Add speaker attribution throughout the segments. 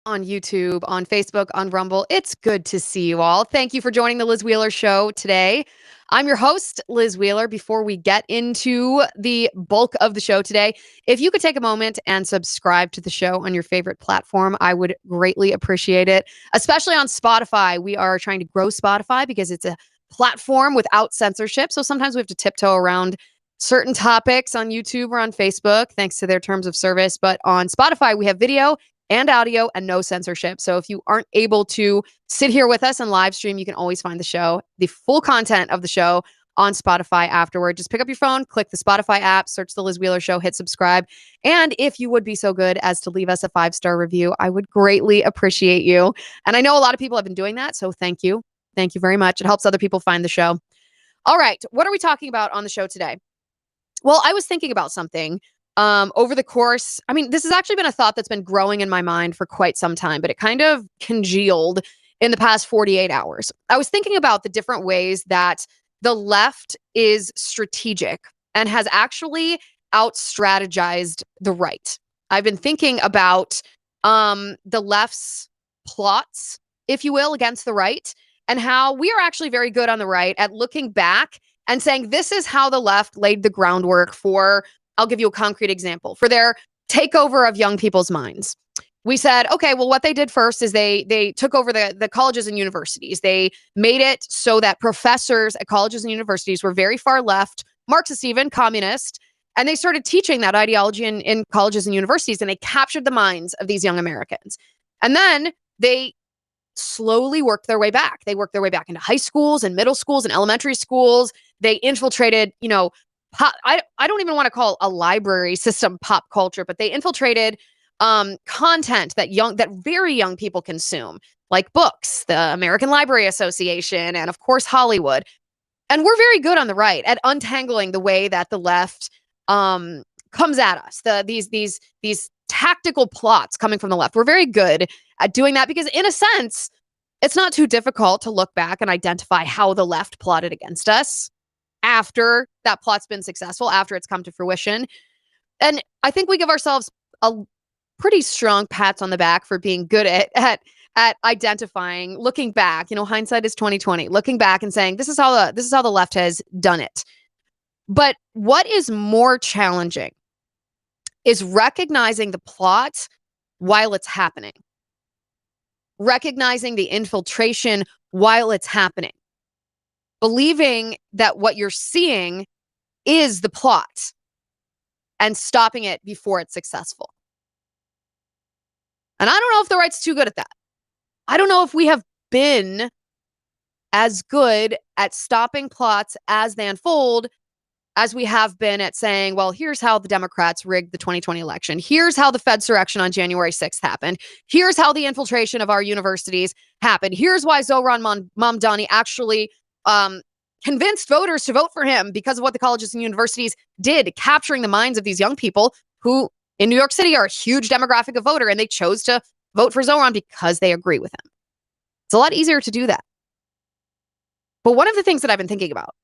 Speaker 1: on YouTube, on Facebook, on Rumble. It's good to see you all. Thank you for joining the Liz Wheeler Show today. I'm your host, Liz Wheeler. Before we get into the bulk of the show today, if you could take a moment and subscribe to the show on your favorite platform, I would greatly appreciate it, especially on Spotify. We are trying to grow Spotify because it's a platform without censorship. So sometimes we have to tiptoe around certain topics on YouTube or on Facebook, thanks to their terms of service. But on Spotify, we have video and audio and no censorship. So if you aren't able to sit here with us and live stream, you can always find the full content of the show on Spotify afterward. Just pick up your phone, click the Spotify app, search the Liz Wheeler Show, hit subscribe. And if you would be so good as to leave us a 5-star review, I would greatly appreciate you. And I know a lot of people have been doing that, so thank you. Thank you very much. It helps other people find the show. All right, what are we talking about on the show today? Well, I was thinking about something over the course. I mean, this has actually been a thought that's been growing in my mind for quite some time, but it kind of congealed in the past 48 hours. I was thinking about the different ways that the left is strategic and has actually out-strategized the right. I've been thinking about the left's plots, if you will, against the right, and how we are actually very good on the right at looking back and saying, this is how the left laid the groundwork for, I'll give you a concrete example, for their takeover of young people's minds. We said, okay, well, what they did first is they took over the colleges and universities. They made it so that professors at colleges and universities were very far left, Marxist even, communist, and they started teaching that ideology in colleges and universities, and they captured the minds of these young Americans. And then they slowly worked their way back. They worked their way back into high schools and middle schools and elementary schools. They infiltrated, I don't even want to call a library system pop culture, but they infiltrated content that very young people consume, like books, the American Library Association, and of course Hollywood. And we're very good on the right at untangling the way that the left comes at us. These tactical plots coming from the left. We're very good at doing that because, in a sense, it's not too difficult to look back and identify how the left plotted against us after that plot's been successful, after it's come to fruition. And I think we give ourselves a pretty strong pats on the back for being good at identifying, looking back. Hindsight is 2020. Looking back and saying, this is how the left has done it. But what is more challenging is recognizing the plot while it's happening. Recognizing the infiltration while it's happening. Believing that what you're seeing is the plot and stopping it before it's successful. And I don't know if the right's too good at that. I don't know if we have been as good at stopping plots as they unfold as we have been at saying, well, here's how the Democrats rigged the 2020 election. Here's how the Fedsurrection on January 6th happened. Here's how the infiltration of our universities happened. Here's why Zohran Mamdani actually convinced voters to vote for him because of what the colleges and universities did, capturing the minds of these young people who in New York City are a huge demographic of voter, and they chose to vote for Zohran because they agree with him. It's a lot easier to do that. But one of the things that I've been thinking about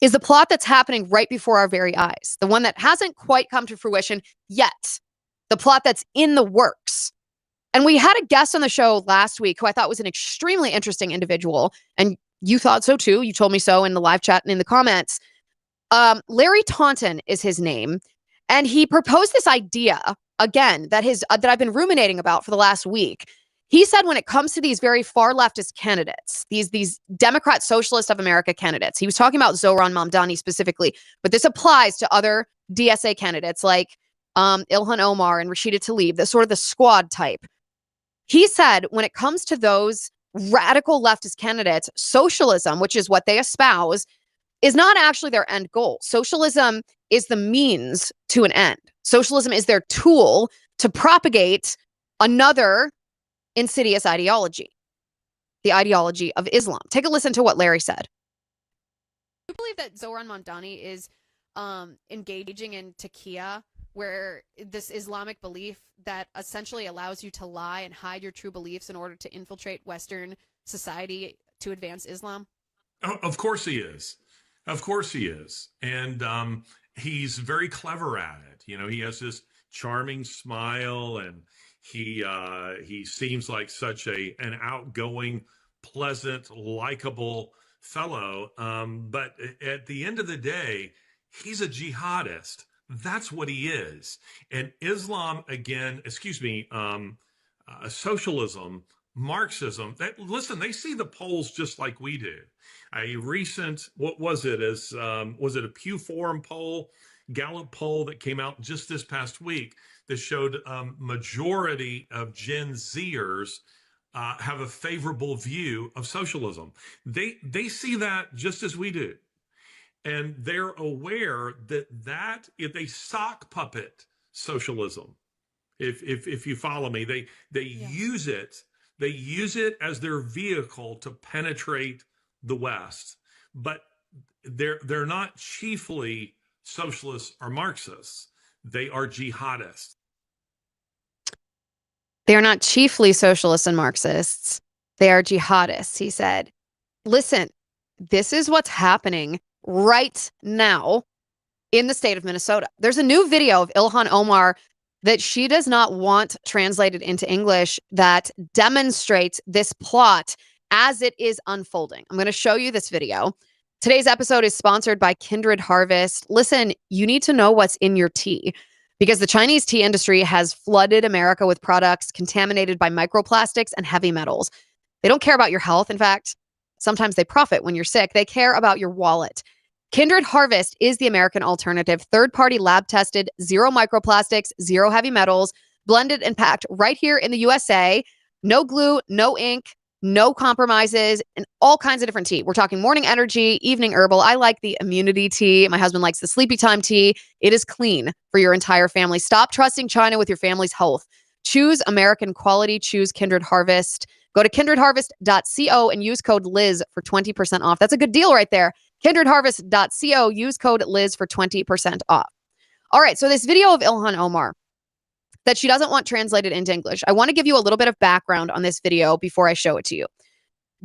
Speaker 1: is the plot that's happening right before our very eyes, the one that hasn't quite come to fruition yet, the plot that's in the works. And we had a guest on the show last week who I thought was an extremely interesting individual, and you thought so too. You told me so in the live chat and in the comments. Larry Taunton is his name, and he proposed this idea, again, that I've been ruminating about for the last week. He said when it comes to these very far leftist candidates, these Democrat Socialist of America candidates, he was talking about Zohran Mamdani specifically, but this applies to other DSA candidates like Ilhan Omar and Rashida Tlaib, the squad type. He said when it comes to those radical leftist candidates, socialism, which is what they espouse, is not actually their end goal. Socialism is the means to an end. Socialism is their tool to propagate another insidious ideology, the ideology of Islam. Take a listen to what Larry said. Do you believe that Zohran Mamdani is engaging in taqiyya, where this Islamic belief that essentially allows you to lie and hide your true beliefs in order to infiltrate Western society to advance Islam?
Speaker 2: Oh, of course he is. Of course he is. And he's very clever at it. He has this charming smile, and He seems like such an outgoing, pleasant, likable fellow. But at the end of the day, he's a jihadist. That's what he is. And Islam, again, excuse me, socialism, Marxism. Listen, they see the polls just like we do. A recent, what was it? Was it a Pew Forum poll, Gallup poll that came out just this past week that showed majority of Gen Zers have a favorable view of socialism. They see that just as we do, and they're aware that if they sock puppet socialism, if you follow me, they use it. They use it as their vehicle to penetrate the West, but they're not chiefly socialists or Marxists. They are jihadists.
Speaker 1: They are not chiefly socialists and Marxists. They are jihadists, he said. Listen, this is what's happening right now in the state of Minnesota. There's a new video of Ilhan Omar that she does not want translated into English that demonstrates this plot as it is unfolding. I'm going to show you this video. Today's episode is sponsored by Kindred Harvest. Listen, you need to know what's in your tea because the Chinese tea industry has flooded America with products contaminated by microplastics and heavy metals. They don't care about your health. In fact, sometimes they profit when you're sick. They care about your wallet. Kindred Harvest is the American alternative, third-party lab-tested, zero microplastics, zero heavy metals, blended and packed right here in the USA. No glue, no ink, no compromises, and all kinds of different tea. We're talking morning energy, evening herbal. I like the immunity tea. My husband likes the sleepy time tea. It is clean for your entire family. Stop trusting China with your family's health. Choose American quality. Choose Kindred Harvest. Go to kindredharvest.co and use code Liz for 20% off. That's a good deal right there. kindredharvest.co. Use code Liz for 20% off. All right, so this video of Ilhan Omar that she doesn't want translated into English. I want to give you a little bit of background on this video before I show it to you.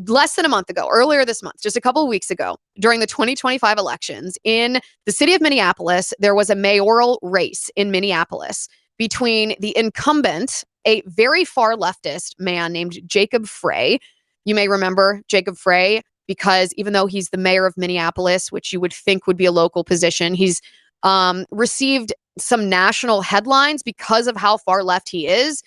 Speaker 1: Less than a month ago, earlier this month, just a couple of weeks ago, during the 2025 elections in the city of Minneapolis, there was a mayoral race in Minneapolis between the incumbent, a very far leftist man named Jacob Frey. You may remember Jacob Frey because even though he's the mayor of Minneapolis, which you would think would be a local position, he's received some national headlines because of how far left he is.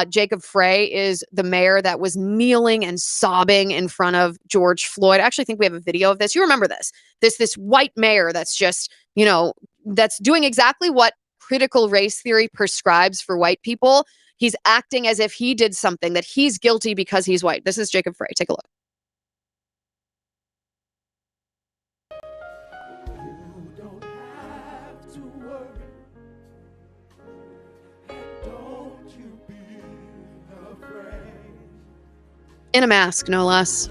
Speaker 1: Jacob Frey is the mayor that was kneeling and sobbing in front of George Floyd. I actually think we have a video of this. You remember this. This white mayor that's just, that's doing exactly what critical race theory prescribes for white people. He's acting as if he did something, that he's guilty because he's white. This is Jacob Frey. Take a look. In a mask, no less.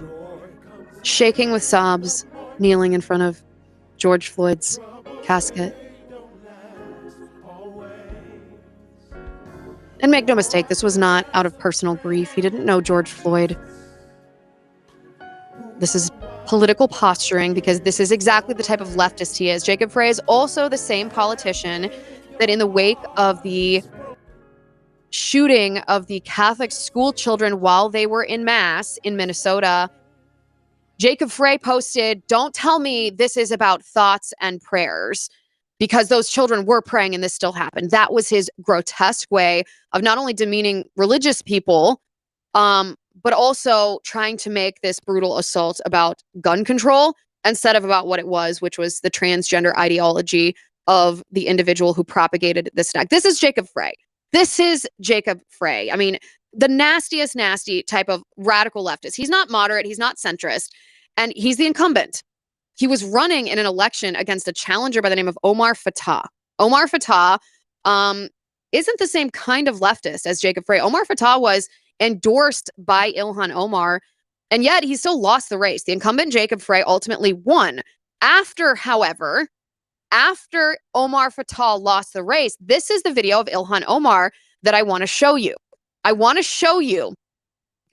Speaker 1: Shaking with sobs, kneeling in front of George Floyd's casket. And make no mistake, this was not out of personal grief. He didn't know George Floyd. This is political posturing because this is exactly the type of leftist he is. Jacob Frey is also the same politician that in the wake of the shooting of the Catholic school children while they were in mass in Minnesota, Jacob Frey posted, "Don't tell me this is about thoughts and prayers," because those children were praying and this still happened. That was his grotesque way of not only demeaning religious people, but also trying to make this brutal assault about gun control instead of about what it was, which was the transgender ideology of the individual who propagated this attack. This is Jacob Frey. This is Jacob Frey. I mean, the nastiest, nasty type of radical leftist. He's not moderate. He's not centrist. And he's the incumbent. He was running in an election against a challenger by the name of Omar Fateh. Omar Fateh isn't the same kind of leftist as Jacob Frey. Omar Fateh was endorsed by Ilhan Omar, and yet he still lost the race. The incumbent Jacob Frey ultimately won. However, after Omar Fateh lost the race, this is the video of Ilhan Omar that I want to show you. I want to show you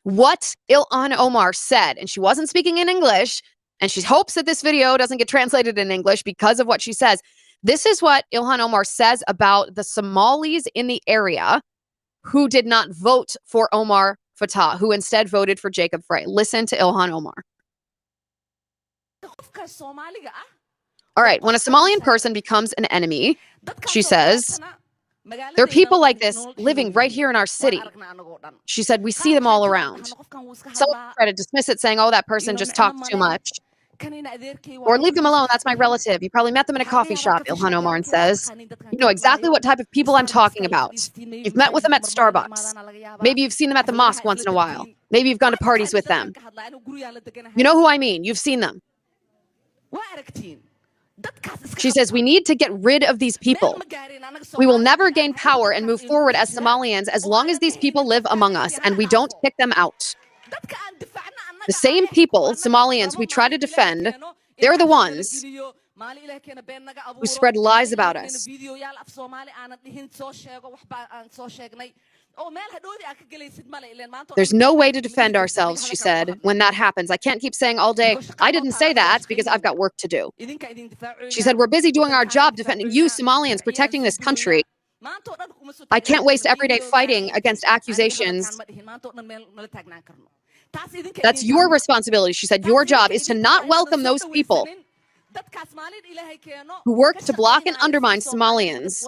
Speaker 1: what Ilhan Omar said. And she wasn't speaking in English, and she hopes that this video doesn't get translated in English because of what she says. This is what Ilhan Omar says about the Somalis in the area who did not vote for Omar Fateh, who instead voted for Jacob Frey. Listen to Ilhan Omar. All right, when a Somalian person becomes an enemy, she says, there are people like this living right here in our city. She said, we see them all around. Someone try to dismiss it, saying, oh, that person just talks too much. Or leave them alone, that's my relative. You probably met them in a coffee shop, Ilhan Omar says. You know exactly what type of people I'm talking about. You've met with them at Starbucks. Maybe you've seen them at the mosque once in a while. Maybe you've gone to parties with them. You know who I mean. You've seen them. She says, we need to get rid of these people. We will never gain power and move forward as Somalians as long as these people live among us and we don't kick them out. The same people, Somalians, we try to defend, they're the ones who spread lies about us. There's no way to defend ourselves, she said, when that happens. I can't keep saying all day, I didn't say that because I've got work to do. She said, we're busy doing our job defending you, Somalians, protecting this country. I can't waste every day fighting against accusations. That's your responsibility, she said. Your job is to not welcome those people who work to block and undermine Somalians.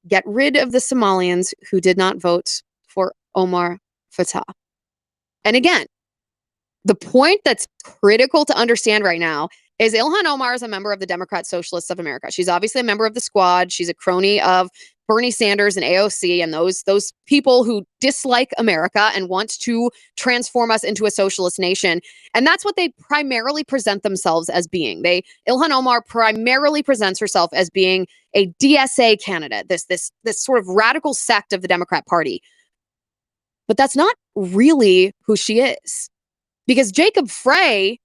Speaker 1: Get rid of the Somalians who did not vote for Omar Fateh. And again, the point that's critical to understand right now is Ilhan Omar is a member of the Democrat Socialists of America. She's obviously a member of the Squad. She's a crony of Bernie Sanders and AOC and those people who dislike America and want to transform us into a socialist nation. And that's what they primarily present themselves as being. Ilhan Omar primarily presents herself as being a DSA candidate, this sort of radical sect of the Democrat Party. But that's not really who she is. Because Jacob Frey,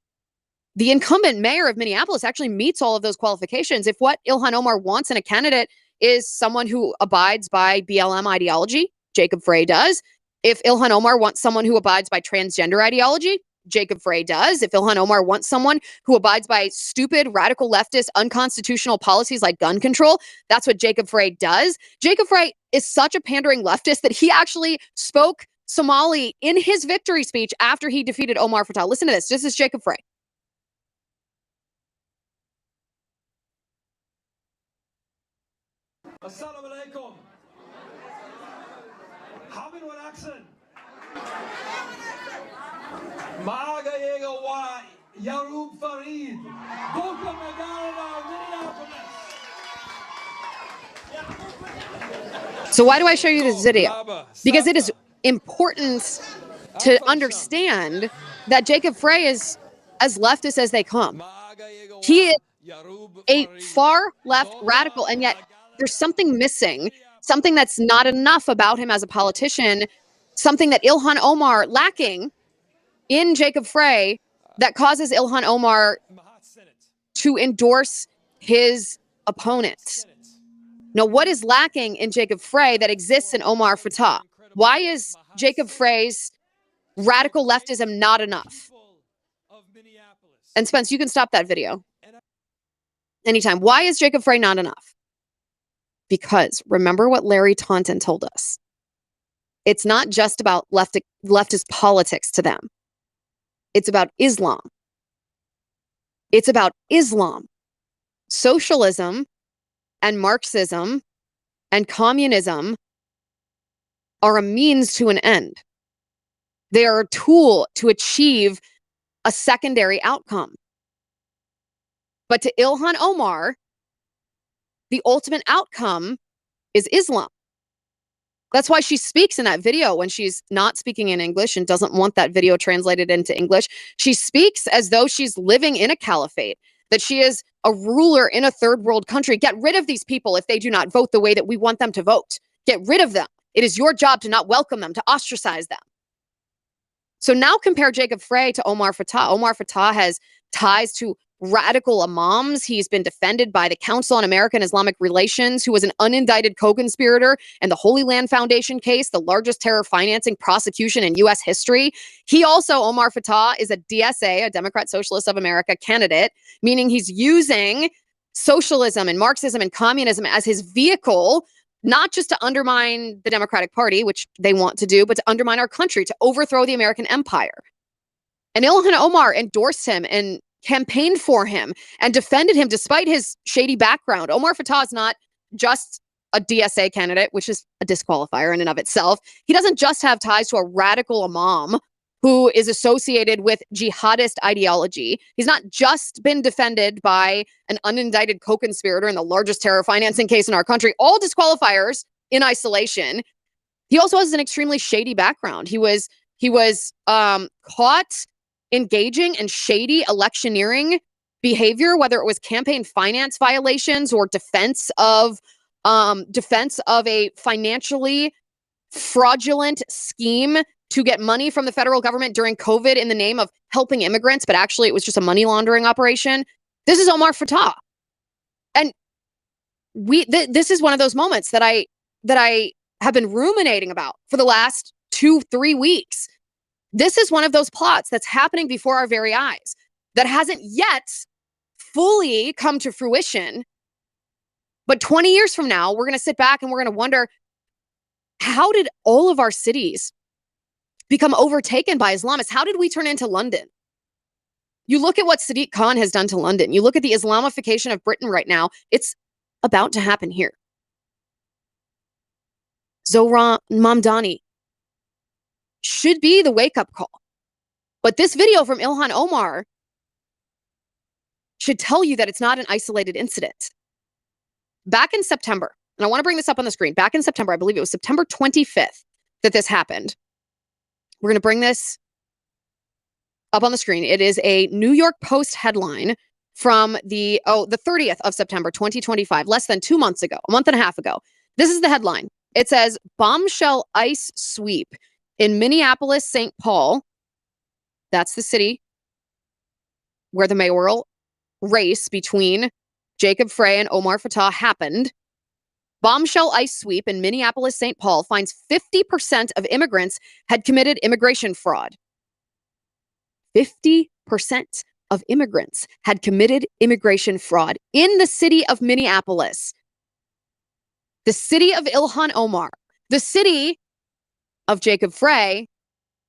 Speaker 1: the incumbent mayor of Minneapolis, actually meets all of those qualifications. If what Ilhan Omar wants in a candidate is someone who abides by BLM ideology, Jacob Frey does. If Ilhan Omar wants someone who abides by transgender ideology, Jacob Frey does. If Ilhan Omar wants someone who abides by stupid, radical leftist, unconstitutional policies like gun control, that's what Jacob Frey does. Jacob Frey is such a pandering leftist that he actually spoke Somali in his victory speech after he defeated Omar Fateh. Listen to this. This is Jacob Frey.
Speaker 3: Assalamu alaikum. Habin wanaagsan. Magayega waa Yaroub Farid. Boka magaalada Minneapolis.
Speaker 1: So why do I show you this video? Because it is important to understand that Jacob Frey is as leftist as they come. He is a far left radical, and yet there's something missing, something that's not enough about him as a politician, something that Ilhan Omar lacking in Jacob Frey that causes Ilhan Omar to endorse his opponent. Now, what is lacking in Jacob Frey that exists in Omar Fateh? Why is Jacob Frey's radical leftism not enough? And Spence, you can stop that video anytime. Why is Jacob Frey not enough? Because remember what Larry Taunton told us. It's not just about leftist politics to them. It's about Islam. It's about Islam. Socialism and Marxism and communism are a means to an end. They are a tool to achieve a secondary outcome. But to Ilhan Omar, the ultimate outcome is Islam. That's why she speaks in that video when she's not speaking in English and doesn't want that video translated into English. She speaks as though she's living in a caliphate, that she is a ruler in a third world country. Get rid of these people if they do not vote the way that we want them to vote. Get rid of them. It is your job to not welcome them, to ostracize them. So now compare Jacob Frey to Omar Fateh. Omar Fateh has ties to radical imams. He's been defended by the Council on American Islamic Relations, who was an unindicted co-conspirator in the Holy Land Foundation case, the largest terror financing prosecution in U.S. history. He also, Omar Fateh, is a DSA, a Democrat Socialist of America candidate, meaning he's using socialism and Marxism and communism as his vehicle, not just to undermine the Democratic Party, which they want to do, but to undermine our country, to overthrow the American empire. And Ilhan Omar endorsed him and campaigned for him and defended him despite his shady background. Omar Fateh is not just a DSA candidate, which is a disqualifier in and of itself. He doesn't just have ties to a radical imam who is associated with jihadist ideology. He's not just been defended by an unindicted co-conspirator in the largest terror financing case in our country, all disqualifiers in isolation. He also has an extremely shady background. He was caught engaging in shady electioneering behavior, whether it was campaign finance violations or defense of a financially fraudulent scheme to get money from the federal government during COVID in the name of helping immigrants, but actually it was just a money laundering operation. This is Omar Fateh. And this is one of those moments that I have been ruminating about for the last 2-3 weeks. This is one of those plots that's happening before our very eyes that hasn't yet fully come to fruition. But 20 years from now, we're going to sit back and we're going to wonder, how did all of our cities become overtaken by Islamists? How did we turn into London? You look at what Sadiq Khan has done to London. You look at the Islamification of Britain right now. It's about to happen here. Zohran Mamdani should be the wake-up call. But this video from Ilhan Omar should tell you that it's not an isolated incident. Back in September, and I want to bring this up on the screen, back in September, I believe it was September 25th that this happened. We're going to bring this up on the screen. It is a New York Post headline from the 30th of September, 2025, less than 2 months ago, a month and a half ago. This is the headline. It says, bombshell ICE sweep in Minneapolis, St. Paul. That's the city where the mayoral race between Jacob Frey and Omar Fateh happened. Bombshell ICE sweep in Minneapolis, St. Paul finds 50% of immigrants had committed immigration fraud. 50% of immigrants had committed immigration fraud in the city of Minneapolis. The city of Ilhan Omar, the city of Jacob Frey,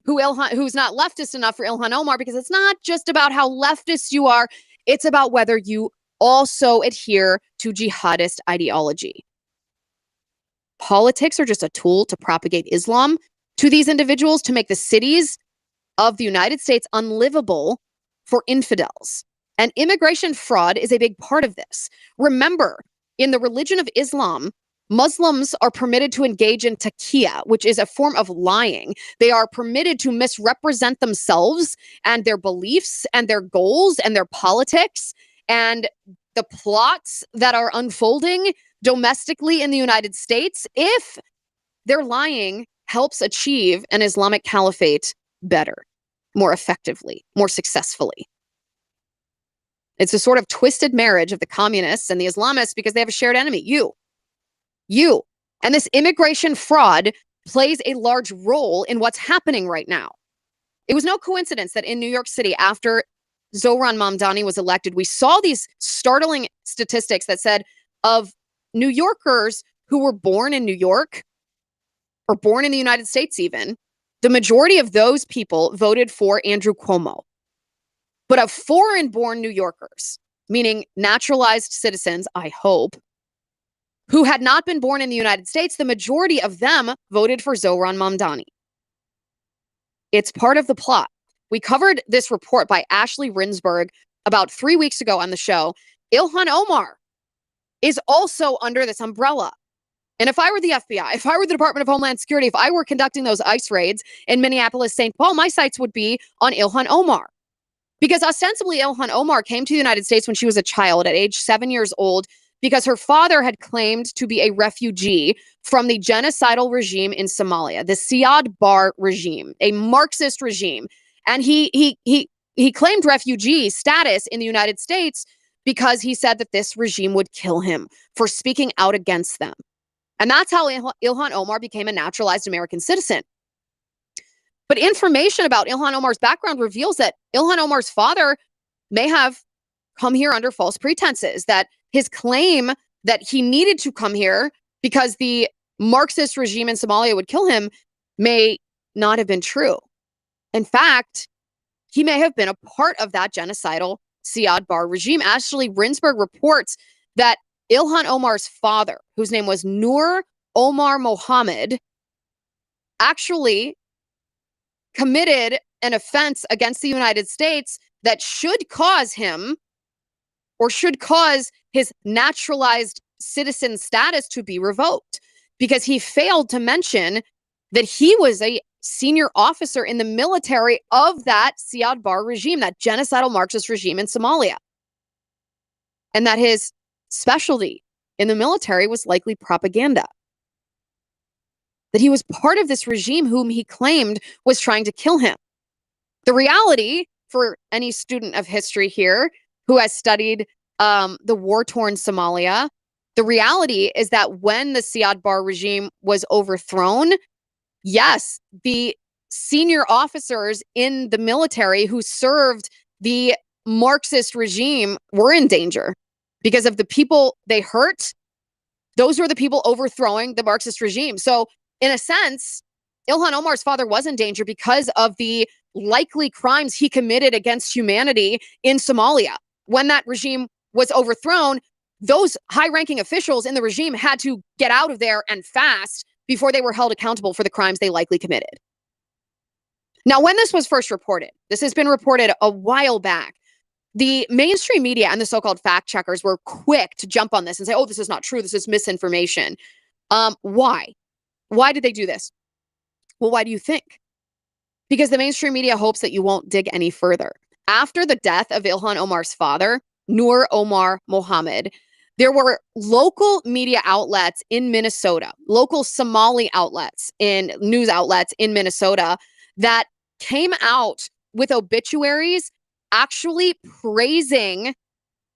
Speaker 1: who's not leftist enough for Ilhan Omar, because it's not just about how leftist you are, it's about whether you also adhere to jihadist ideology. Politics are just a tool to propagate Islam to these individuals, to make the cities of the United States unlivable for infidels. And immigration fraud is a big part of this. Remember, in the religion of Islam, Muslims are permitted to engage in taqiyya, which is a form of lying. They are permitted to misrepresent themselves and their beliefs and their goals and their politics and the plots that are unfolding domestically in the United States, if their lying helps achieve an Islamic caliphate better, more effectively, more successfully. It's a sort of twisted marriage of the communists and the Islamists because they have a shared enemy, you. And this immigration fraud plays a large role in what's happening right now. It was no coincidence that in New York City, after Zohran Mamdani was elected, we saw these startling statistics that said of New Yorkers who were born in New York or born in the United States even, the majority of those people voted for Andrew Cuomo. But of foreign-born New Yorkers, meaning naturalized citizens, I hope, who had not been born in the United States, the majority of them voted for Zohran Mamdani. It's part of the plot. We covered this report by Ashley Rinsberg about 3 weeks ago on the show. Ilhan Omar is also under this umbrella. And if I were the FBI, if I were the Department of Homeland Security, if I were conducting those ICE raids in Minneapolis, St. Paul, my sights would be on Ilhan Omar. Because ostensibly Ilhan Omar came to the United States when she was a child at age 7 years old because her father had claimed to be a refugee from the genocidal regime in Somalia, the Siad Barre regime, a Marxist regime. And he claimed refugee status in the United States because he said that this regime would kill him for speaking out against them. And that's how Ilhan Omar became a naturalized American citizen. But information about Ilhan Omar's background reveals that Ilhan Omar's father may have come here under false pretenses, that his claim that he needed to come here because the Marxist regime in Somalia would kill him may not have been true. In fact, he may have been a part of that genocidal Siad Barre regime. Ashley Rinsberg reports that Ilhan Omar's father, whose name was Noor Omar Mohammed, actually committed an offense against the United States that should cause him, or should cause his naturalized citizen status to be revoked, because he failed to mention that he was a senior officer in the military of that Siad Barre regime, that genocidal Marxist regime in Somalia. And that his specialty in the military was likely propaganda. That he was part of this regime whom he claimed was trying to kill him. The reality, for any student of history here who has studied the war-torn Somalia, the reality is that when the Siad Barre regime was overthrown, yes, the senior officers in the military who served the Marxist regime were in danger because of the people they hurt. Those were the people overthrowing the Marxist regime. So, in a sense, Ilhan Omar's father was in danger because of the likely crimes he committed against humanity in Somalia. When that regime was overthrown, those high-ranking officials in the regime had to get out of there and fast before they were held accountable for the crimes they likely committed. Now, when this was first reported, this has been reported a while back, the mainstream media and the so-called fact checkers were quick to jump on this and say, oh, this is not true, this is misinformation. Why? Why did they do this? Well, why do you think? Because the mainstream media hopes that you won't dig any further. After the death of Ilhan Omar's father, Noor Omar Mohammed, there were local media outlets in Minnesota, local Somali outlets, in news outlets in Minnesota that came out with obituaries actually praising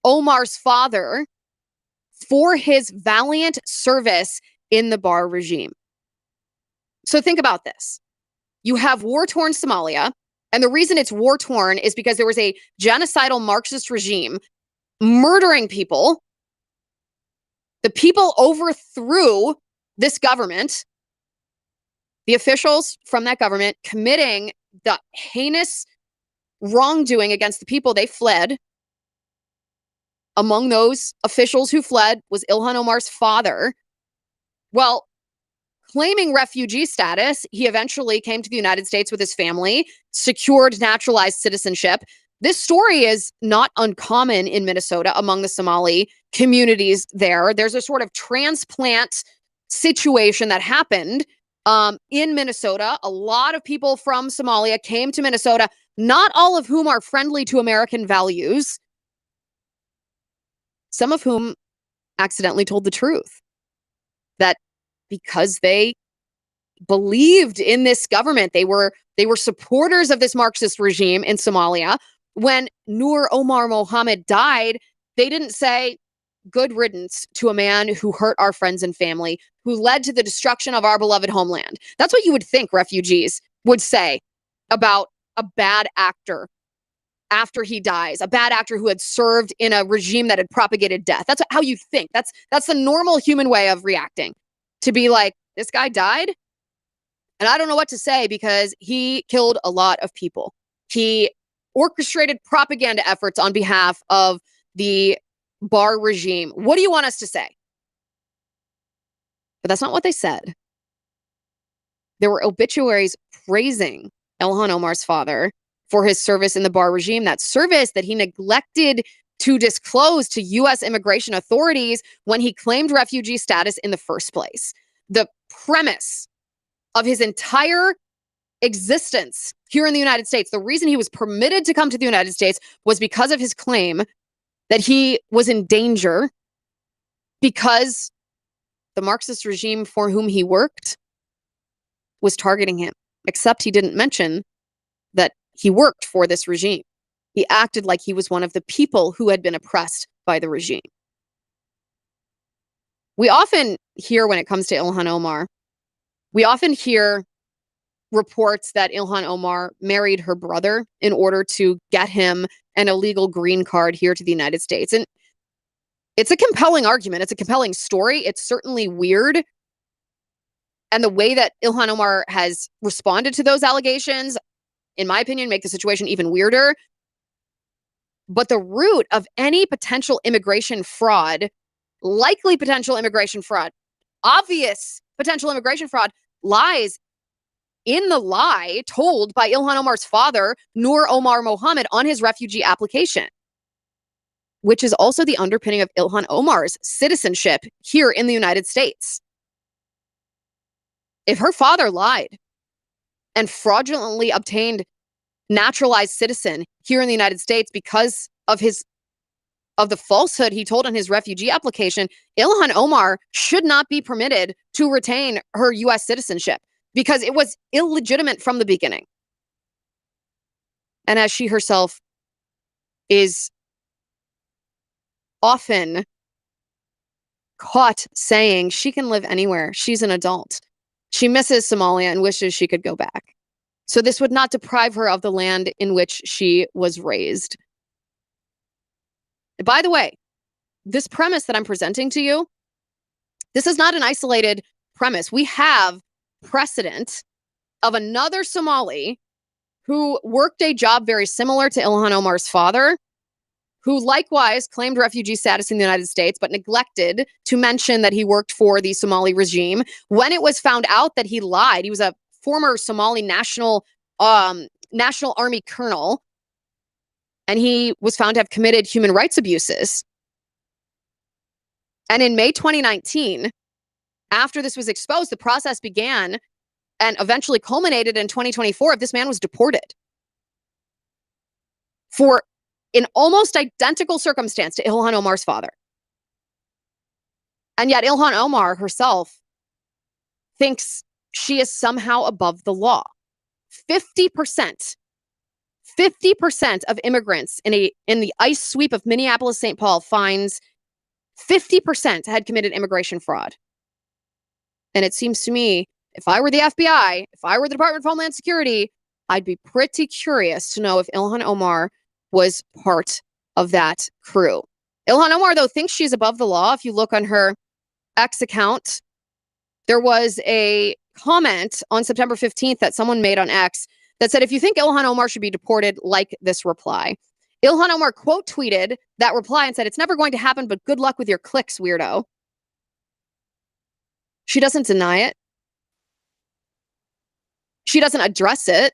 Speaker 1: Omar's father for his valiant service in the Barre regime. So think about this. You have war-torn Somalia, and the reason it's war-torn is because there was a genocidal Marxist regime murdering people. The people overthrew this government, the officials from that government committing the heinous wrongdoing against the people. They fled. Among those officials who fled was Ilhan Omar's father. Well, claiming refugee status, he eventually came to the United States with his family, secured naturalized citizenship. This story is not uncommon in Minnesota among the Somali communities there. There's a sort of transplant situation that happened in Minnesota. A lot of people from Somalia came to Minnesota, not all of whom are friendly to American values, some of whom accidentally told the truth. That because they believed in this government, they were supporters of this Marxist regime in Somalia. When Noor Omar Mohammed died, they didn't say good riddance to a man who hurt our friends and family, who led to the destruction of our beloved homeland. That's what you would think refugees would say about a bad actor after he dies, a bad actor who had served in a regime that had propagated death. That's how you think. That's the normal human way of reacting. To be like, this guy died, and I don't know what to say because he killed a lot of people. He orchestrated propaganda efforts on behalf of the Barre regime. What do you want us to say? But that's not what they said. There were obituaries praising Ilhan Omar's father for his service in the Barre regime, that service that he neglected to disclose to U.S. immigration authorities when he claimed refugee status in the first place. The premise of his entire existence here in the United States, the reason he was permitted to come to the United States was because of his claim that he was in danger because the Marxist regime for whom he worked was targeting him. Except he didn't mention that he worked for this regime. He acted like he was one of the people who had been oppressed by the regime. We often hear, when it comes to Ilhan Omar, we often hear reports that Ilhan Omar married her brother in order to get him an illegal green card here to the United States. And It's a compelling argument. It's a compelling story. It's certainly weird. And the way that Ilhan Omar has responded to those allegations, in my opinion, make the situation even weirder. But the root of any potential immigration fraud, likely potential immigration fraud, obvious potential immigration fraud, lies in the lie told by Ilhan Omar's father, Noor Omar Mohammed, on his refugee application, which is also the underpinning of Ilhan Omar's citizenship here in the United States. If her father lied and fraudulently obtained naturalized citizen here in the United States because of the falsehood he told on his refugee application, Ilhan Omar should not be permitted to retain her U.S. citizenship because it was illegitimate from the beginning. And as she herself is often caught saying, she can live anywhere. She's an adult. She misses Somalia and wishes she could go back. So this would not deprive her of the land in which she was raised. By the way, this premise that I'm presenting to you, this is not an isolated premise. We have precedent of another Somali who worked a job very similar to Ilhan Omar's father, who likewise claimed refugee status in the United States, but neglected to mention that he worked for the Somali regime. When it was found out that he lied, he was a former Somali National Army colonel, and he was found to have committed human rights abuses. And in May 2019, after this was exposed, the process began and eventually culminated in 2024. This man was deported for an almost identical circumstance to Ilhan Omar's father. And yet Ilhan Omar herself thinks she is somehow above the law. 50% of immigrants in the ICE sweep of Minneapolis-St. Paul finds 50% had committed immigration fraud. And it seems to me, if I were the FBI, if I were the Department of Homeland Security, I'd be pretty curious to know if Ilhan Omar was part of that crew. Ilhan Omar, though, thinks she's above the law. If you look on her X account, there was a comment on September 15th that someone made on X that said, if you think Ilhan Omar should be deported, like this reply. Ilhan Omar quote tweeted that reply and said, "It's never going to happen, but good luck with your clicks, weirdo." She doesn't deny it. She doesn't address it.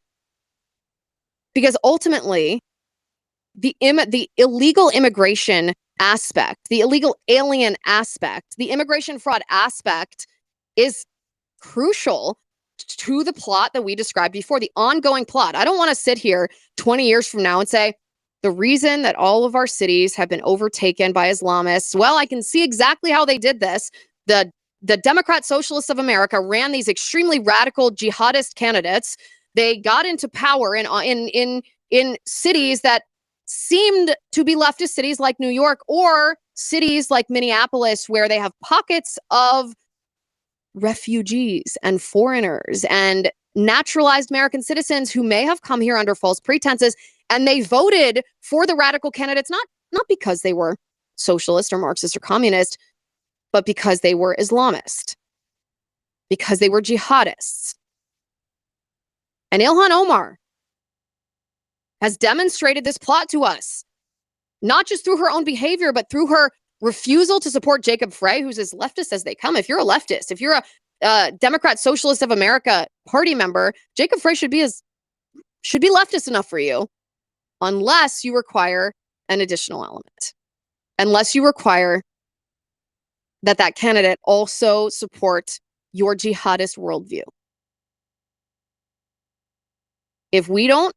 Speaker 1: Because ultimately, the illegal immigration aspect, the illegal alien aspect, the immigration fraud aspect is crucial to the plot that we described before, the ongoing plot. I don't want to sit here 20 years from now and say, the reason that all of our cities have been overtaken by Islamists, well, I can see exactly how they did this. The Democrat Socialists of America ran these extremely radical jihadist candidates. They got into power in cities that seemed to be leftist cities like New York or cities like Minneapolis, where they have pockets of refugees and foreigners and naturalized American citizens who may have come here under false pretenses, and they voted for the radical candidates, not because they were socialist or Marxist or communist, but because they were Islamist, because they were jihadists. And Ilhan Omar has demonstrated this plot to us, not just through her own behavior, but through her refusal to support Jacob Frey, who's as leftist as they come. If you're a leftist, if you're a Democrat Socialist of America party member, Jacob Frey should be leftist enough for you, unless you require an additional element, unless you require that candidate also support your jihadist worldview. If we don't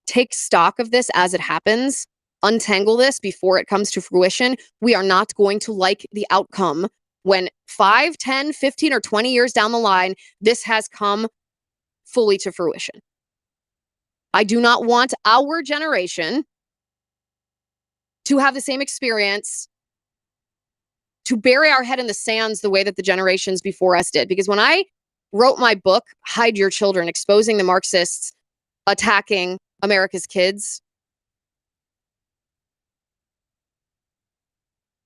Speaker 1: take stock of this as it happens, untangle this before it comes to fruition, we are not going to like the outcome when 5, 10, 15, or 20 years down the line, this has come fully to fruition. I do not want our generation to have the same experience, to bury our head in the sands the way that the generations before us did. Because when I wrote my book, Hide Your Children, exposing the Marxists attacking America's kids,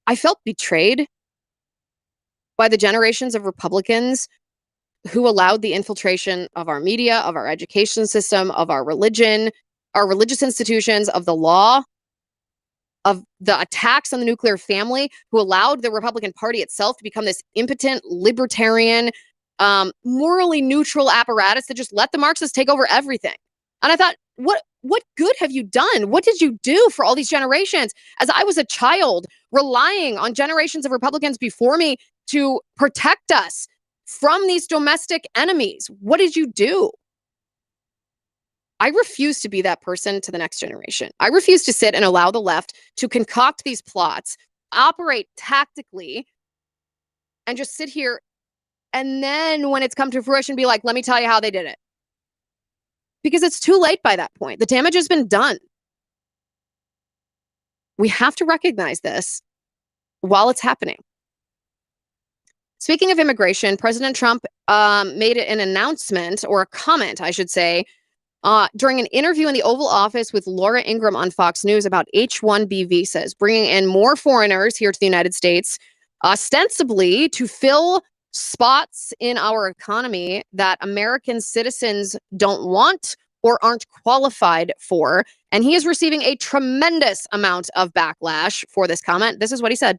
Speaker 1: I felt betrayed by the generations of Republicans who allowed the infiltration of our media, of our education system, of our religion, our religious institutions, of the law, of the attacks on the nuclear family, who allowed the Republican Party itself to become this impotent, libertarian, morally neutral apparatus that just let the Marxists take over everything. And I thought, what good have you done? What did you do for all these generations? As I was a child, relying on generations of Republicans before me to protect us from these domestic enemies. What did you do? I refuse to be that person to the next generation. I refuse to sit and allow the left to concoct these plots, operate tactically, and just sit here and then when it's come to fruition, be like, let me tell you how they did it. Because it's too late by that point. The damage has been done. We have to recognize this while it's happening. Speaking of immigration, President Trump made an announcement, or a comment, I should say, during an interview in the Oval Office with Laura Ingraham on Fox News about H-1B visas, bringing in more foreigners here to the United States, ostensibly to fill spots in our economy that American citizens don't want or aren't qualified for. And he is receiving a tremendous amount of backlash for this comment. This is what he said.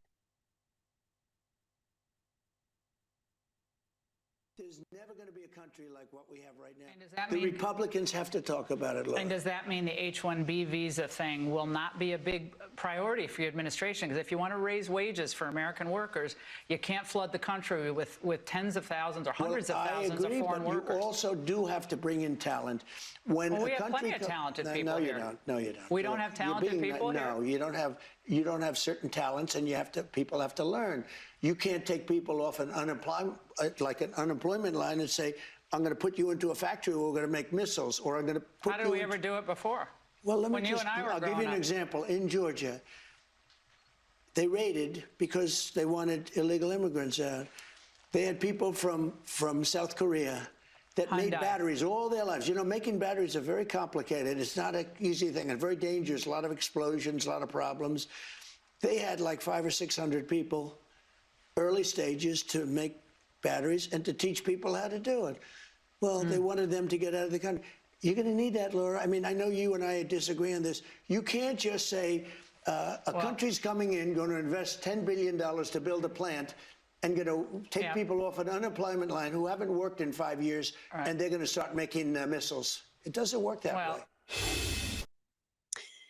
Speaker 4: There's never going to be a country like what we have right now.
Speaker 5: And does that
Speaker 4: The
Speaker 5: mean,
Speaker 4: Republicans have to talk about it, Laura.
Speaker 5: and does that mean the H-1B visa thing will not be a big priority for your administration? Because if you want to raise wages for American workers, you can't flood the country with tens of thousands or hundreds of thousands of foreign workers.
Speaker 4: You also do have to bring in talent. When
Speaker 5: Well, we
Speaker 4: a
Speaker 5: have
Speaker 4: country
Speaker 5: plenty of talented people
Speaker 4: no, you
Speaker 5: here.
Speaker 4: don't. No, you don't.
Speaker 5: We don't have talented people here?
Speaker 4: No, you don't have. You don't have certain talents, and people have to learn. You can't take people off an unemployment line and say, I'm going to put you into a factory where we're going to make missiles, or I'm going to put you.
Speaker 5: How did we ever do it before?
Speaker 4: Well, let me
Speaker 5: When you
Speaker 4: just.
Speaker 5: and I were
Speaker 4: I'll give you
Speaker 5: growing
Speaker 4: an
Speaker 5: up.
Speaker 4: example. In Georgia, they raided because they wanted illegal immigrants out. They had people from South Korea that made
Speaker 5: Hyundai.
Speaker 4: batteries all their lives. You know, making batteries are very complicated. It's not an easy thing and very dangerous. A lot of explosions, a lot of problems. They had like 500 or 600 people, early stages, to make batteries and to teach people how to do it. Well, they wanted them to get out of the country. You're going to need that, Laura. I mean, I know you and I disagree on this. You can't just say a country's coming in, going to invest $10 billion to build a plant, and going to take people off an unemployment line who haven't worked in 5 years, and they're going to start making missiles. It doesn't work that way.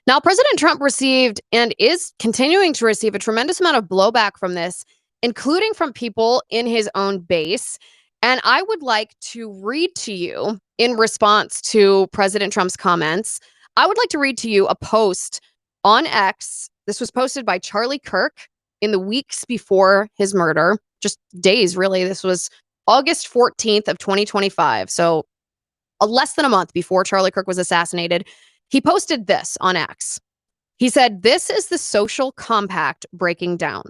Speaker 1: Now, President Trump received and is continuing to receive a tremendous amount of blowback from this, including from people in his own base. And I would like to read to you, in response to President Trump's comments, I would like to read to you a post on X. This was posted by Charlie Kirk in the weeks before his murder, just days, really. This was August 14th of 2025. So less than a month before Charlie Kirk was assassinated. He posted this on X. He said, "This is the social compact breaking down."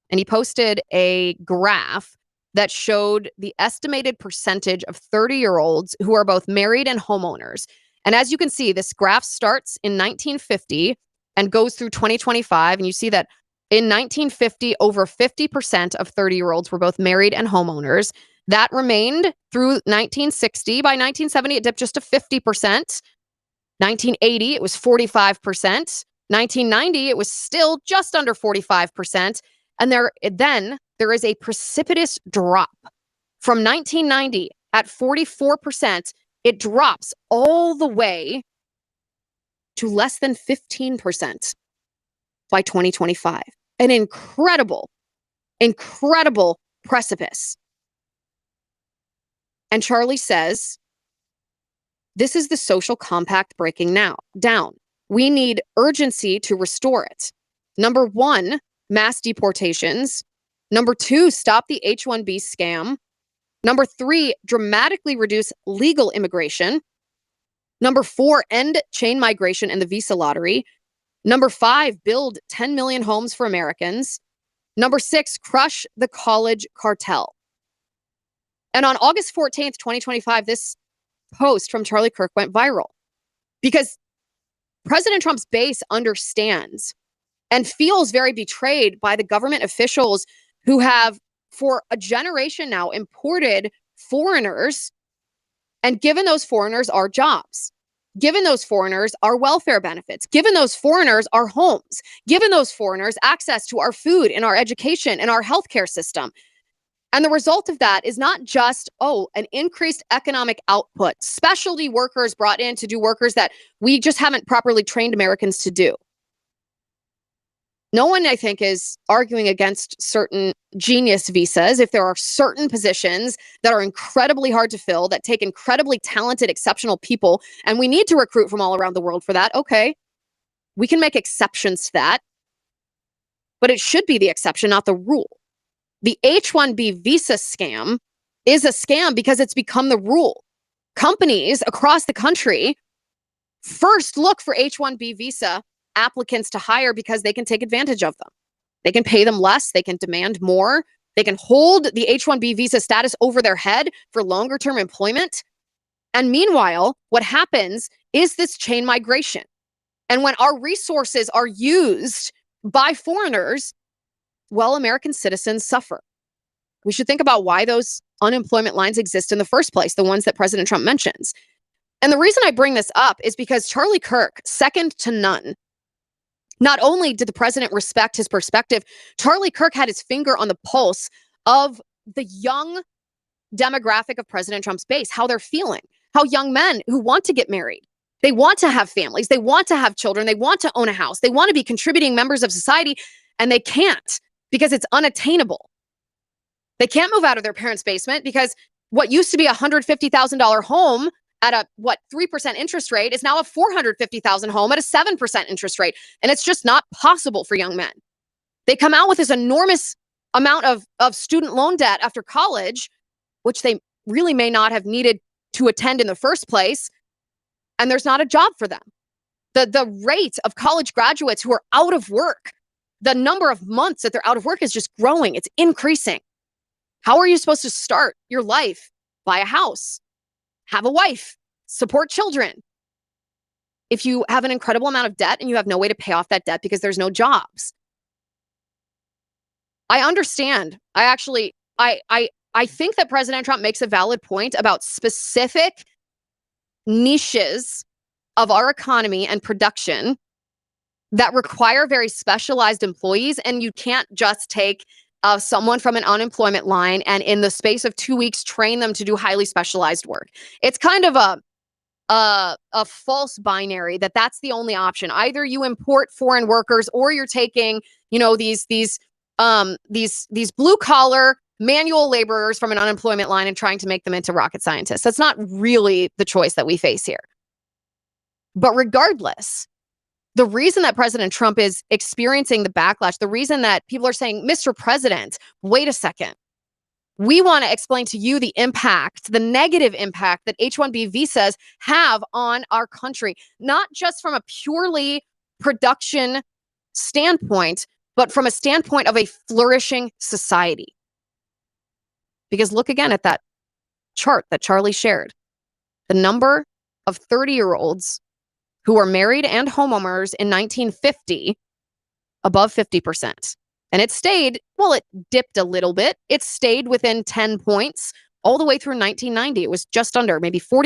Speaker 1: And he posted a graph that showed the estimated percentage of 30-year-olds who are both married and homeowners. And as you can see, this graph starts in 1950 and goes through 2025. And you see that in 1950, over 50% of 30-year-olds were both married and homeowners. That remained through 1960. By 1970, it dipped just to 50%. 1980, it was 45%. 1990, it was still just under 45%. And then there is a precipitous drop. From 1990 at 44%, it drops all the way to less than 15% by 2025. An incredible, incredible precipice. And Charlie says, this is the social compact breaking down. We need urgency to restore it. Number one, mass deportations. Number two, stop the H-1B scam. Number three, dramatically reduce legal immigration. Number four, end chain migration and the visa lottery. Number five, build 10 million homes for Americans. Number six, crush the college cartel. And on August 14th, 2025, this post from Charlie Kirk went viral because President Trump's base understands and feels very betrayed by the government officials who have, for a generation now, imported foreigners and given those foreigners our jobs, given those foreigners our welfare benefits, given those foreigners our homes, given those foreigners access to our food and our education and our healthcare system. And the result of that is not just, an increased economic output, specialty workers brought in to do workers that we just haven't properly trained Americans to do. No one, I think, is arguing against certain genius visas. If there are certain positions that are incredibly hard to fill, that take incredibly talented, exceptional people, and we need to recruit from all around the world for that, okay, we can make exceptions to that. But it should be the exception, not the rule. The H-1B visa scam is a scam because it's become the rule. Companies across the country first look for H-1B visa applicants to hire because they can take advantage of them. They can pay them less. They can demand more. They can hold the H-1B visa status over their head for longer term employment. And meanwhile, what happens is this chain migration. And when our resources are used by foreigners, well, American citizens suffer. We should think about why those unemployment lines exist in the first place, the ones that President Trump mentions. And the reason I bring this up is because Charlie Kirk, second to none, not only did the president respect his perspective, Charlie Kirk had his finger on the pulse of the young demographic of President Trump's base, how they're feeling, how young men who want to get married, they want to have families, they want to have children, they want to own a house, they want to be contributing members of society, and they can't because it's unattainable. They can't move out of their parents' basement because what used to be a $150,000 home at a 3% interest rate is now a $450,000 home at a 7% interest rate. And it's just not possible for young men. They come out with this enormous amount of student loan debt after college, which they really may not have needed to attend in the first place. And there's not a job for them. The rate of college graduates who are out of work, the number of months that they're out of work is just growing. It's increasing. How are you supposed to start your life? Buy a house, have a wife, support children, if you have an incredible amount of debt and you have no way to pay off that debt because there's no jobs? I understand. I think that President Trump makes a valid point about specific niches of our economy and production that require very specialized employees, and you can't just take someone from an unemployment line and in the space of 2 weeks train them to do highly specialized work. It's kind of a false binary that's the only option. Either you import foreign workers or you're taking, these blue collar manual laborers from an unemployment line and trying to make them into rocket scientists. That's not really the choice that we face here. But regardless, the reason that President Trump is experiencing the backlash, the reason that people are saying, Mr. President, wait a second. We want to explain to you the impact, the negative impact that H-1B visas have on our country, not just from a purely production standpoint, but from a standpoint of a flourishing society. Because look again at that chart that Charlie shared. The number of 30-year-olds who were married and homeowners in 1950, above 50%. And it stayed, it dipped a little bit. It stayed within 10 points all the way through 1990. It was just under, maybe 44%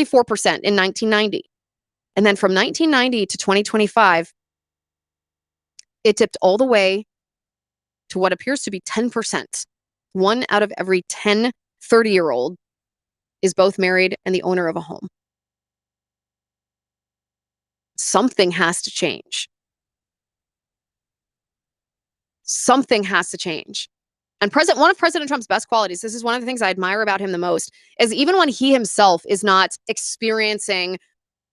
Speaker 1: in 1990. And then from 1990 to 2025, it dipped all the way to what appears to be 10%. 1 out of every 10 30-year-old is both married and the owner of a home. Something has to change. Something has to change. And one of President Trump's best qualities, this is one of the things I admire about him the most, is even when he himself is not experiencing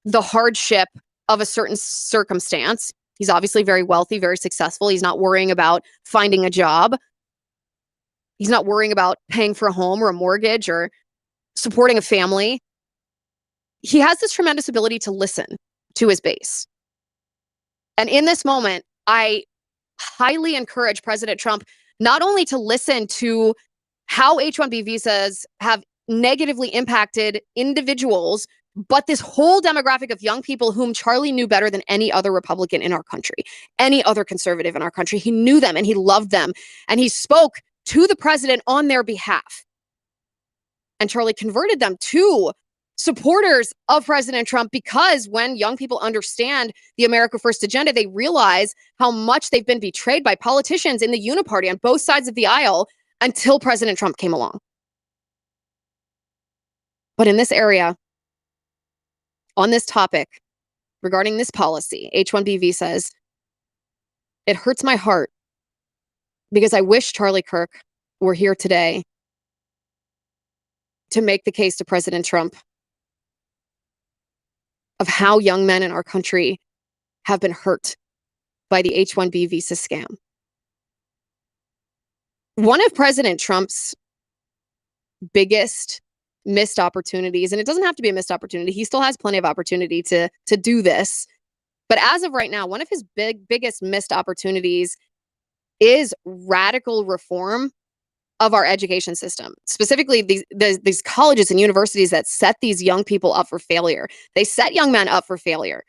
Speaker 1: the hardship of a certain circumstance, he's obviously very wealthy, very successful. He's not worrying about finding a job. He's not worrying about paying for a home or a mortgage or supporting a family. He has this tremendous ability to listen to his base. And in this moment, I highly encourage President Trump not only to listen to how H-1B visas have negatively impacted individuals But this whole demographic of young people whom Charlie knew better than any other Republican in our country, any other conservative in our country, he knew them and he loved them. And he spoke to the president on their behalf. And Charlie converted them to supporters of President Trump, because when young people understand the America First agenda, they realize how much they've been betrayed by politicians in the uniparty on both sides of the aisle until President Trump came along. But in this area, on this topic, regarding this policy, H-1B visas, it hurts my heart because I wish Charlie Kirk were here today to make the case to President Trump of how young men in our country have been hurt by the H-1B visa scam. One of President Trump's biggest missed opportunities, and it doesn't have to be a missed opportunity, he still has plenty of opportunity to do this, but as of right now, one of his biggest missed opportunities is radical reform of our education system, specifically these colleges and universities that set these young people up for failure. They set young men up for failure.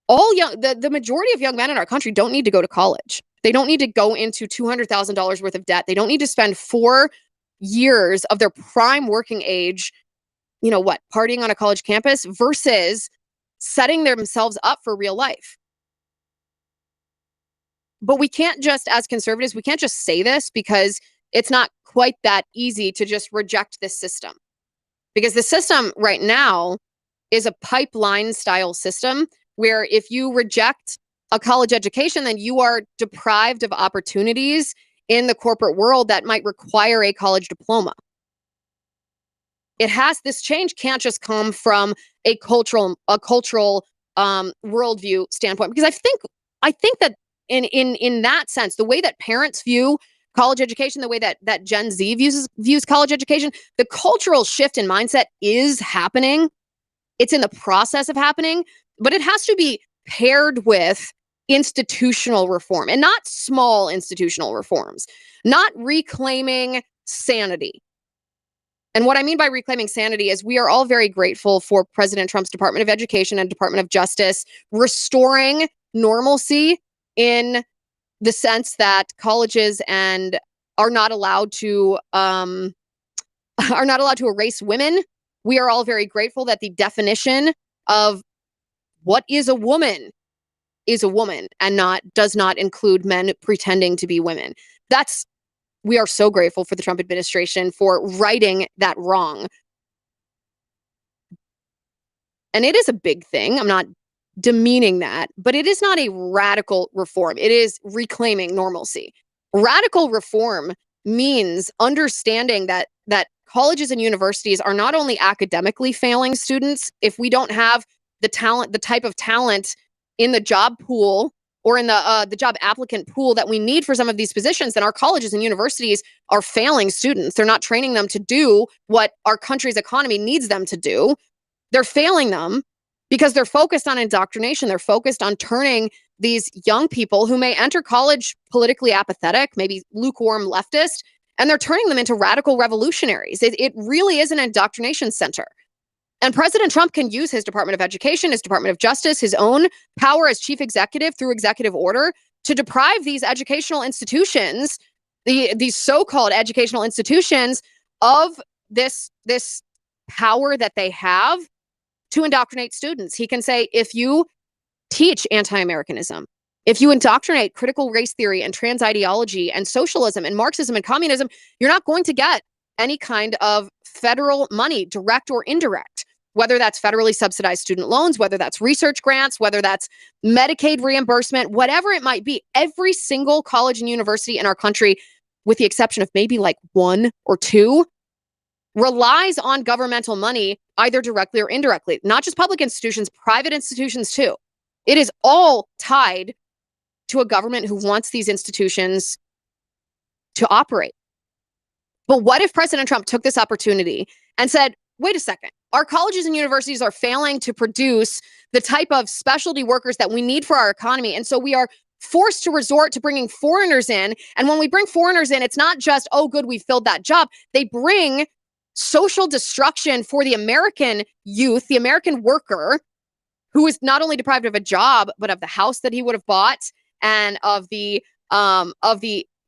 Speaker 1: The majority of young men in our country don't need to go to college. They don't need to go into $200,000 worth of debt. They don't need to spend 4 years of their prime working age, partying on a college campus versus setting themselves up for real life. But we can't just, as conservatives, we can't just say this, because it's not quite that easy to just reject this system. Because the system right now is a pipeline style system where if you reject a college education, then you are deprived of opportunities in the corporate world that might require a college diploma. This change can't just come from a cultural worldview standpoint, because I think that in that sense, the way that parents view college education, the way that Gen Z views college education, the cultural shift in mindset is happening. It's in the process of happening, but it has to be paired with institutional reform, and not small institutional reforms, not reclaiming sanity. And what I mean by reclaiming sanity is we are all very grateful for President Trump's Department of Education and Department of Justice restoring normalcy in the sense that colleges are not allowed to erase women. We are all very grateful that the definition of what is a woman and does not include men pretending to be women. We are so grateful for the Trump administration for righting that wrong. And it is a big thing. I'm not demeaning that, but it is not a radical reform. It is reclaiming normalcy. Radical reform means understanding that colleges and universities are not only academically failing students. If we don't have the type of talent in the job pool or in the job applicant pool that we need for some of these positions, then our colleges and universities are failing students. They're not training them to do what our country's economy needs them to do. They're failing them because they're focused on indoctrination. They're focused on turning these young people who may enter college politically apathetic, maybe lukewarm leftist, and they're turning them into radical revolutionaries. It really is an indoctrination center. And President Trump can use his Department of Education, his Department of Justice, his own power as chief executive through executive order to deprive these educational institutions, these so-called educational institutions, of this power that they have to indoctrinate students. He can say, if you teach anti-Americanism, if you indoctrinate critical race theory and trans ideology and socialism and Marxism and communism, you're not going to get any kind of federal money, direct or indirect, whether that's federally subsidized student loans, whether that's research grants, whether that's Medicaid reimbursement, whatever it might be. Every single college and university in our country, with the exception of maybe like 1 or 2, relies on governmental money, either directly or indirectly. Not just public institutions, private institutions too. It is all tied to a government who wants these institutions to operate. But what if President Trump took this opportunity and said, wait a second, our colleges and universities are failing to produce the type of specialty workers that we need for our economy. And so we are forced to resort to bringing foreigners in. And when we bring foreigners in, it's not just, oh, good, we filled that job. They bring social destruction for the American youth, the American worker, who is not only deprived of a job, but of the house that he would have bought and of the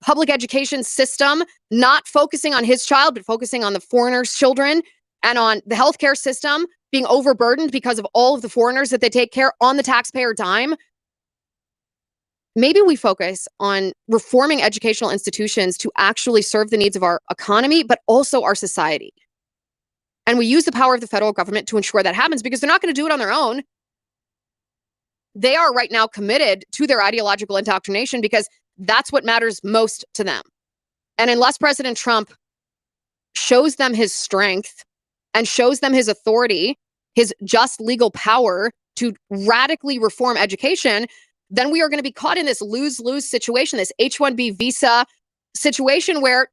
Speaker 1: public education system, not focusing on his child, but focusing on the foreigners' children, and on the healthcare system being overburdened because of all of the foreigners that they take care on the taxpayer dime. Maybe we focus on reforming educational institutions to actually serve the needs of our economy, but also our society. And we use the power of the federal government to ensure that happens, because they're not going to do it on their own. They are right now committed to their ideological indoctrination because that's what matters most to them. And unless President Trump shows them his strength and shows them his authority, his just legal power to radically reform education, then we are going to be caught in this lose-lose situation, this H-1B visa situation where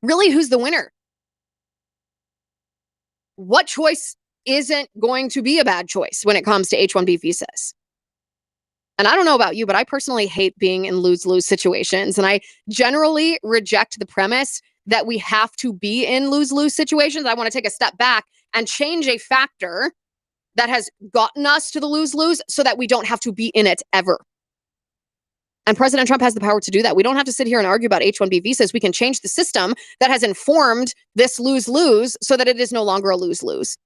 Speaker 1: really who's the winner? What choice isn't going to be a bad choice when it comes to H-1B visas? And I don't know about you, but I personally hate being in lose-lose situations. And I generally reject the premise that we have to be in lose-lose situations. I want to take a step back and change a factor that has gotten us to the lose-lose so that we don't have to be in it ever. And President Trump has the power to do that. We don't have to sit here and argue about H-1B visas. We can change the system that has informed this lose-lose so that it is no longer a lose-lose.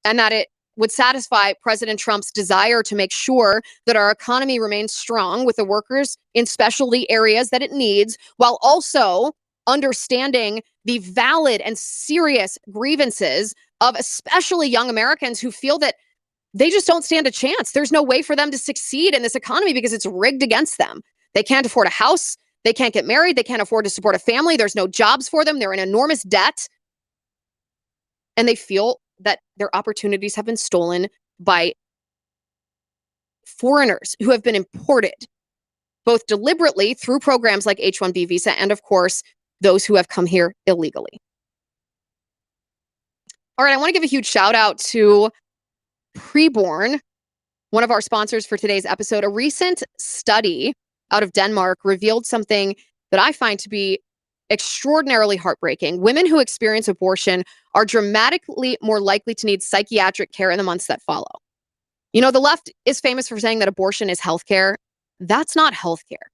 Speaker 1: And that it would satisfy President Trump's desire to make sure that our economy remains strong with the workers in specialty areas that it needs, while also understanding the valid and serious grievances of especially young Americans who feel that they just don't stand a chance. There's no way for them to succeed in this economy because it's rigged against them. They can't afford a house. They can't get married. They can't afford to support a family. There's no jobs for them. They're in enormous debt. And they feel that their opportunities have been stolen by foreigners who have been imported, both deliberately through programs like H-1B visa and, of course, those who have come here illegally. All right, I want to give a huge shout out to Preborn, one of our sponsors for today's episode. A recent study out of Denmark revealed something that I find to be extraordinarily heartbreaking. Women who experience abortion are dramatically more likely to need psychiatric care in the months that follow. You know, the left is famous for saying that abortion is healthcare. That's not healthcare.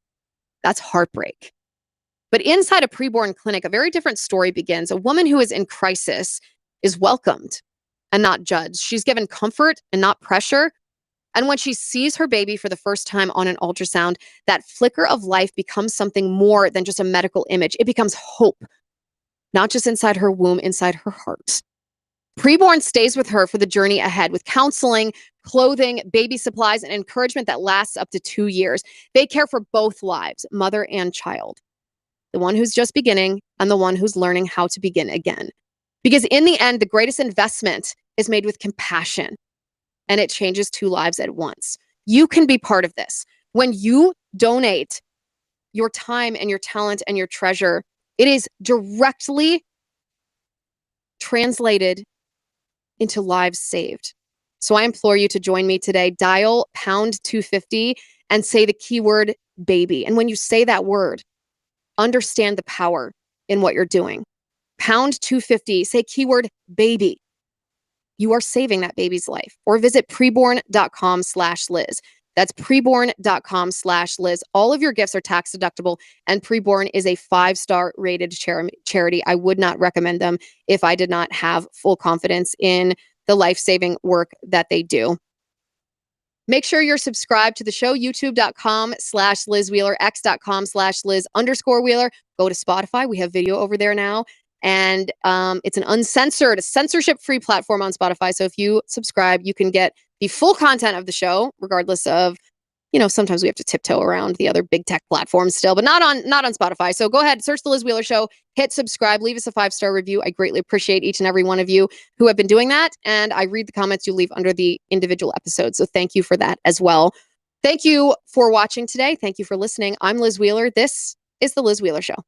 Speaker 1: That's heartbreak. But inside a preborn clinic, a very different story begins. A woman who is in crisis is welcomed and not judged. She's given comfort and not pressure. And when she sees her baby for the first time on an ultrasound, that flicker of life becomes something more than just a medical image. It becomes hope, not just inside her womb, inside her heart. Preborn stays with her for the journey ahead with counseling, clothing, baby supplies, and encouragement that lasts up to 2 years. They care for both lives, mother and child, the one who's just beginning and the one who's learning how to begin again. Because in the end, the greatest investment is made with compassion, and it changes 2 lives at once. You can be part of this. When you donate your time and your talent and your treasure, it is directly translated into lives saved. So I implore you to join me today. Dial #250 and say the keyword baby. And when you say that word, understand the power in what you're doing. #250, say keyword baby. You are saving that baby's life. Or visit preborn.com/Liz. That's preborn.com/Liz. All of your gifts are tax deductible, and Preborn is a 5-star rated charity. I would not recommend them if I did not have full confidence in the life-saving work that they do. Make sure you're subscribed to the show, youtube.com/Liz Wheeler, x.com/Liz_Wheeler. Go to Spotify. We have video over there now. And it's an uncensored, censorship-free platform on Spotify. So if you subscribe, you can get the full content of the show, regardless of, you know, sometimes we have to tiptoe around the other big tech platforms still, but not on Spotify. So go ahead, search The Liz Wheeler Show, hit subscribe, leave us a 5-star review. I greatly appreciate each and every one of you who have been doing that. And I read the comments you leave under the individual episodes. So thank you for that as well. Thank you for watching today. Thank you for listening. I'm Liz Wheeler. This is The Liz Wheeler Show.